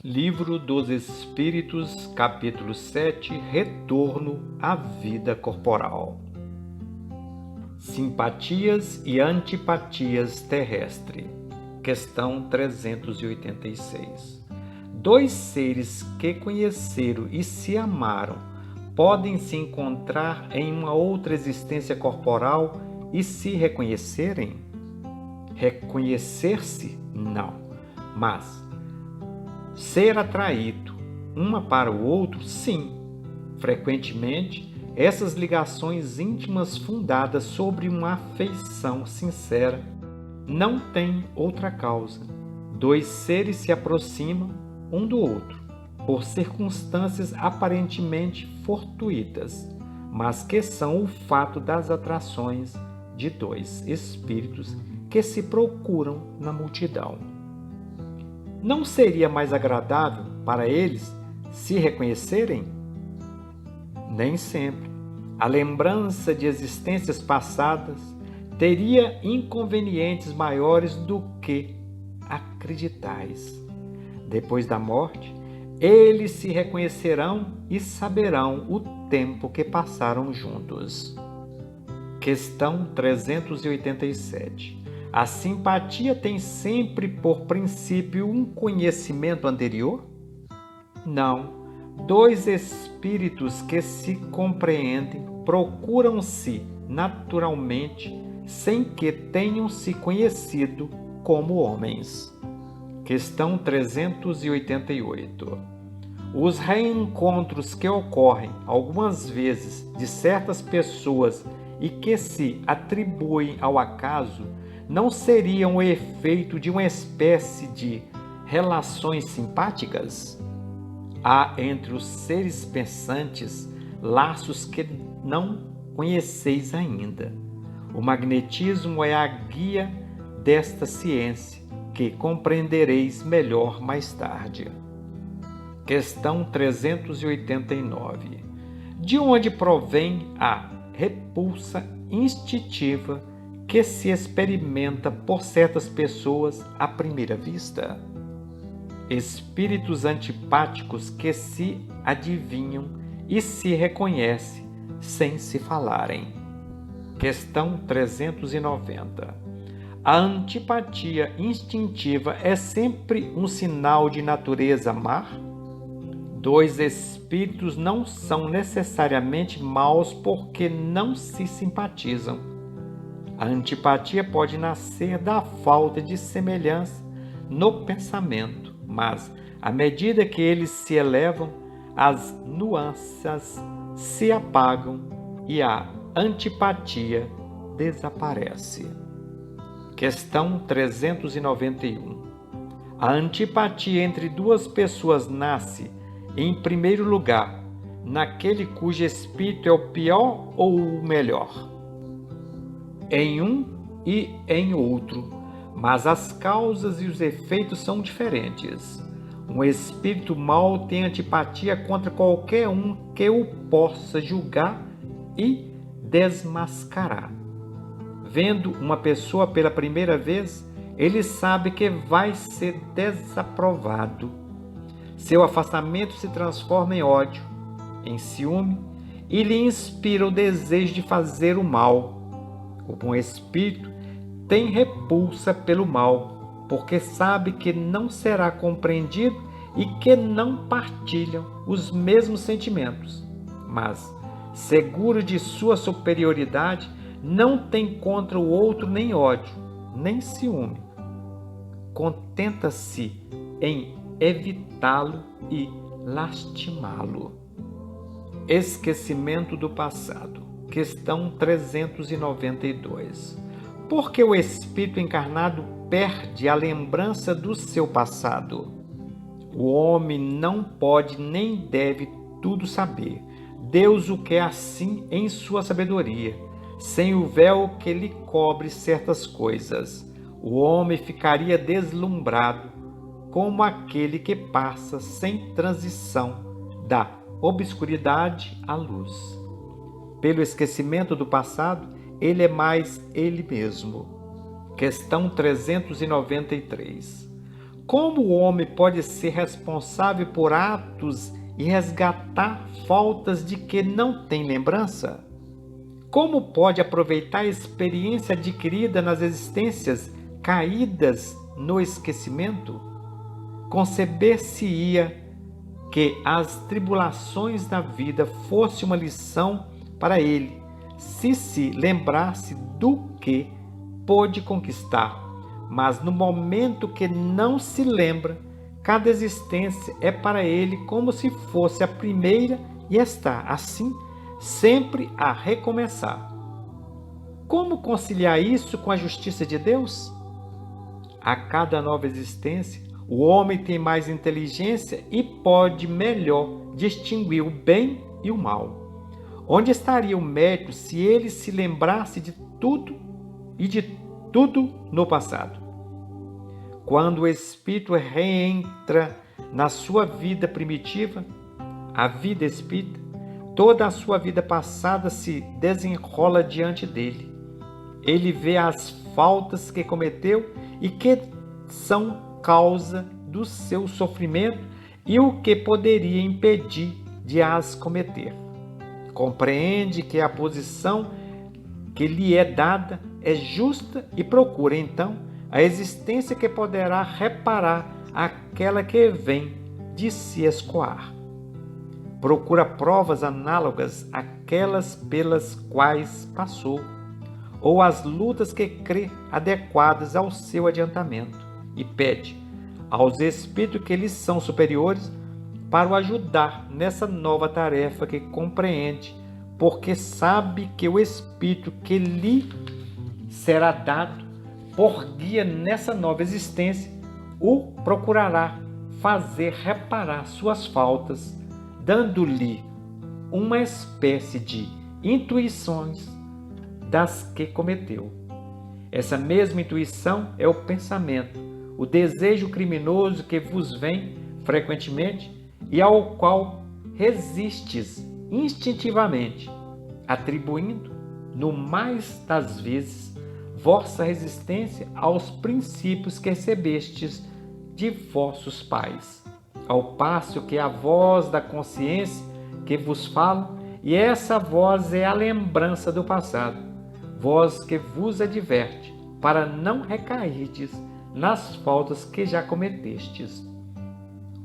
Livro dos Espíritos, capítulo 7, Retorno à vida corporal. Simpatias e antipatias terrestres. Questão 386. Dois seres que conheceram e se amaram podem se encontrar em uma outra existência corporal e se reconhecerem? Reconhecer-se? Não, mas ser atraído uma para o outro, sim. Frequentemente, essas ligações íntimas fundadas sobre uma afeição sincera não têm outra causa. Dois seres se aproximam um do outro por circunstâncias aparentemente fortuitas, mas que são o fato das atrações de dois espíritos que se procuram na multidão. Não seria mais agradável para eles se reconhecerem? Nem sempre. A lembrança de existências passadas teria inconvenientes maiores do que acreditais. Depois da morte, eles se reconhecerão e saberão o tempo que passaram juntos. Questão 387. A simpatia tem sempre por princípio um conhecimento anterior? Não. Dois espíritos que se compreendem procuram-se naturalmente sem que tenham se conhecido como homens. Questão 388. Os reencontros que ocorrem algumas vezes de certas pessoas e que se atribuem ao acaso não seriam o efeito de uma espécie de relações simpáticas? Há entre os seres pensantes laços que não conheceis ainda. O magnetismo é a guia desta ciência, que compreendereis melhor mais tarde. Questão 389. De onde provém a repulsa instintiva que se experimenta por certas pessoas à primeira vista? Espíritos antipáticos que se adivinham e se reconhecem sem se falarem. Questão 390. A antipatia instintiva é sempre um sinal de natureza má? Dois espíritos não são necessariamente maus porque não se simpatizam. A antipatia pode nascer da falta de semelhança no pensamento, mas, à medida que eles se elevam, as nuances se apagam e a antipatia desaparece. Questão 391. A antipatia entre duas pessoas nasce, em primeiro lugar, naquele cujo espírito é o pior ou o melhor? Em um e em outro, mas as causas e os efeitos são diferentes. Um espírito mau tem antipatia contra qualquer um que o possa julgar e desmascarar. Vendo uma pessoa pela primeira vez, ele sabe que vai ser desaprovado. Seu afastamento se transforma em ódio, em ciúme, e lhe inspira o desejo de fazer o mal. O bom espírito tem repulsa pelo mal, porque sabe que não será compreendido e que não partilham os mesmos sentimentos. Mas, seguro de sua superioridade, não tem contra o outro nem ódio, nem ciúme. Contenta-se em evitá-lo e lastimá-lo. Esquecimento do passado. Questão 392. Por que o espírito encarnado perde a lembrança do seu passado? O homem não pode nem deve tudo saber. Deus o quer assim em sua sabedoria, sem o véu que lhe cobre certas coisas. O homem ficaria deslumbrado, como aquele que passa sem transição da obscuridade à luz. Pelo esquecimento do passado, ele é mais ele mesmo. Questão 393. Como o homem pode ser responsável por atos e resgatar faltas de que não tem lembrança? Como pode aproveitar a experiência adquirida nas existências caídas no esquecimento? Conceber-se-ia que as tribulações da vida fossem uma lição para ele, se lembrasse do que pôde conquistar. Mas no momento que não se lembra, cada existência é para ele como se fosse a primeira e está, assim, sempre a recomeçar. Como conciliar isso com a justiça de Deus? A cada nova existência, o homem tem mais inteligência e pode melhor distinguir o bem e o mal. Onde estaria o médico se ele se lembrasse de tudo e de tudo no passado? Quando o espírito reentra na sua vida primitiva, a vida espírita, toda a sua vida passada se desenrola diante dele. Ele vê as faltas que cometeu e que são causa do seu sofrimento e o que poderia impedir de as cometer. Compreende que a posição que lhe é dada é justa e procura, então, a existência que poderá reparar aquela que vem de se escoar. Procura provas análogas àquelas pelas quais passou, ou as lutas que crê adequadas ao seu adiantamento, e pede aos espíritos que lhes são superiores para o ajudar nessa nova tarefa que compreende, porque sabe que o espírito que lhe será dado por guia nessa nova existência o procurará fazer reparar suas faltas, dando-lhe uma espécie de intuições das que cometeu. Essa mesma intuição é o pensamento, o desejo criminoso que vos vem frequentemente e ao qual resistes instintivamente, atribuindo, no mais das vezes, vossa resistência aos princípios que recebestes de vossos pais, ao passo que a voz da consciência que vos fala, e essa voz é a lembrança do passado, voz que vos adverte, para não recairdes nas faltas que já cometestes.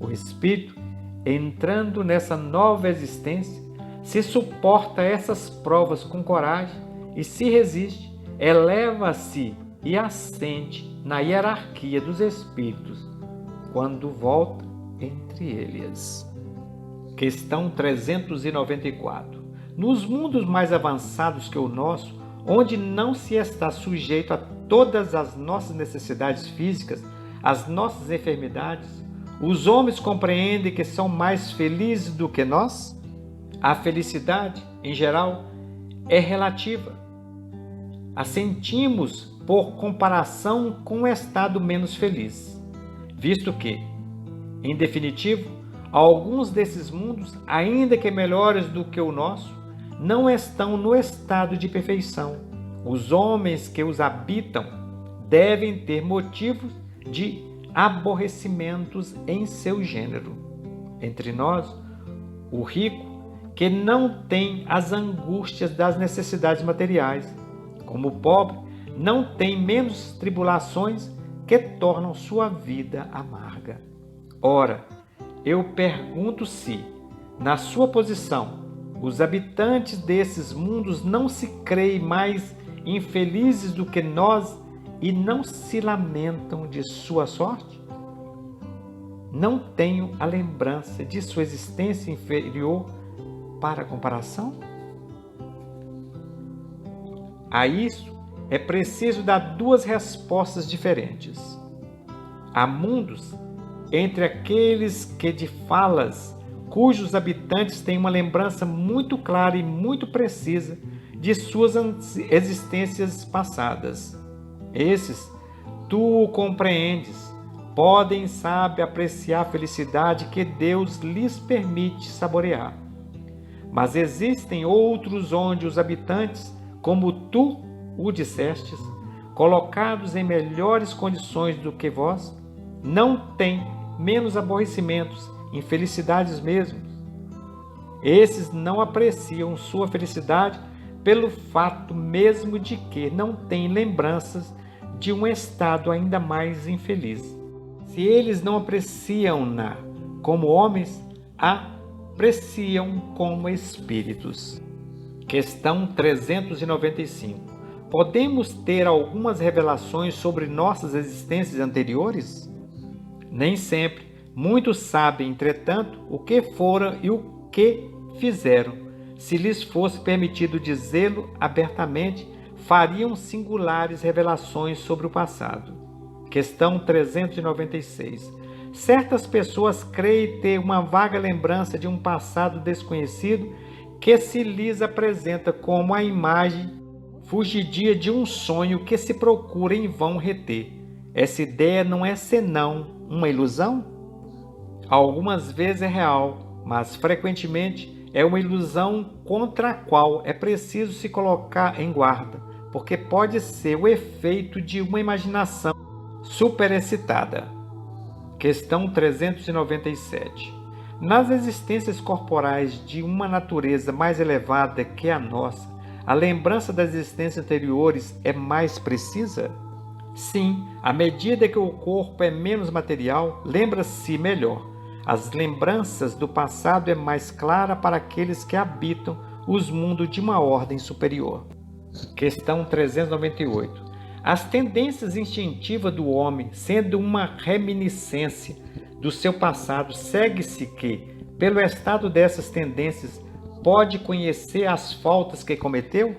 O espírito, entrando nessa nova existência, se suporta essas provas com coragem e se resiste, eleva-se e ascende na hierarquia dos espíritos, quando volta entre eles. Questão 394. Nos mundos mais avançados que o nosso, onde não se está sujeito a todas as nossas necessidades físicas, as nossas enfermidades, os homens compreendem que são mais felizes do que nós? A felicidade, em geral, é relativa. A sentimos por comparação com um estado menos feliz, visto que, em definitivo, alguns desses mundos, ainda que melhores do que o nosso, não estão no estado de perfeição. Os homens que os habitam devem ter motivos de aborrecimentos em seu gênero. Entre nós, o rico, que não tem as angústias das necessidades materiais, como o pobre, não tem menos tribulações que tornam sua vida amarga. Ora, eu pergunto se, na sua posição, os habitantes desses mundos não se creem mais infelizes do que nós e não se lamentam de sua sorte? Não tenho a lembrança de sua existência inferior para comparação? A isso é preciso dar duas respostas diferentes. Há mundos entre aqueles que de falas, cujos habitantes têm uma lembrança muito clara e muito precisa de suas existências passadas. Esses, tu o compreendes, podem, sabe, apreciar a felicidade que Deus lhes permite saborear. Mas existem outros onde os habitantes, como tu o dissestes, colocados em melhores condições do que vós, não têm menos aborrecimentos, infelicidades mesmo. Esses não apreciam sua felicidade pelo fato mesmo de que não têm lembranças de um estado ainda mais infeliz. Se eles não apreciam-na como homens, a apreciam como espíritos. Questão 395. Podemos ter algumas revelações sobre nossas existências anteriores? Nem sempre. Muitos sabem, entretanto, o que fora e o que fizeram. Se lhes fosse permitido dizê-lo abertamente, fariam singulares revelações sobre o passado. Questão 396. Certas pessoas creem ter uma vaga lembrança de um passado desconhecido que se lhes apresenta como a imagem fugidia de um sonho que se procura em vão reter. Essa ideia não é senão uma ilusão? Algumas vezes é real, mas frequentemente é uma ilusão contra a qual é preciso se colocar em guarda, porque pode ser o efeito de uma imaginação superexcitada. Questão 397. Nas existências corporais de uma natureza mais elevada que a nossa, a lembrança das existências anteriores é mais precisa? Sim, à medida que o corpo é menos material, lembra-se melhor. As lembranças do passado é mais clara para aqueles que habitam os mundos de uma ordem superior. Questão 398. As tendências instintivas do homem, sendo uma reminiscência do seu passado, segue-se que, pelo estado dessas tendências, pode conhecer as faltas que cometeu?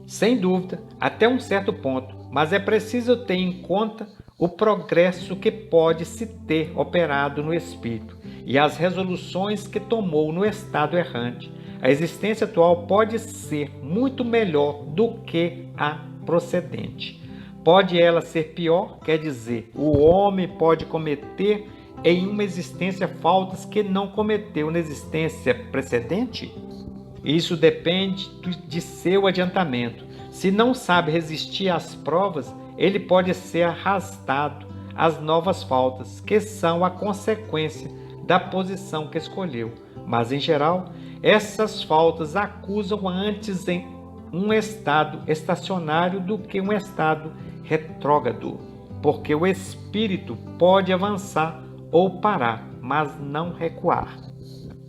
Sem dúvida, até um certo ponto, mas é preciso ter em conta o progresso que pode se ter operado no espírito e as resoluções que tomou no estado errante. A existência atual pode ser muito melhor do que a procedente. Pode ela ser pior? Quer dizer, o homem pode cometer em uma existência faltas que não cometeu na existência precedente? Isso depende de seu adiantamento. Se não sabe resistir às provas, ele pode ser arrastado às novas faltas, que são a consequência da posição que escolheu. Mas, em geral, essas faltas acusam antes em um estado estacionário do que um estado retrógrado, porque o espírito pode avançar ou parar, mas não recuar.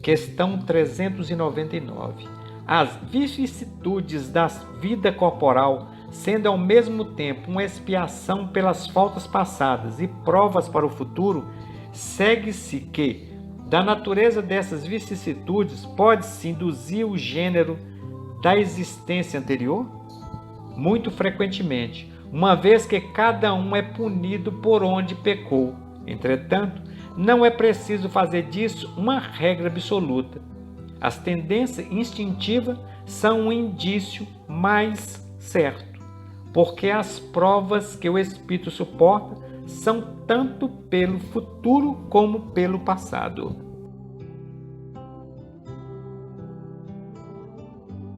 Questão 399. As vicissitudes da vida corporal, sendo ao mesmo tempo uma expiação pelas faltas passadas e provas para o futuro, segue-se que, da natureza dessas vicissitudes, pode-se induzir o gênero da existência anterior? Muito frequentemente, uma vez que cada um é punido por onde pecou. Entretanto, não é preciso fazer disso uma regra absoluta. As tendências instintivas são um indício mais certo, porque as provas que o espírito suporta são tanto pelo futuro como pelo passado.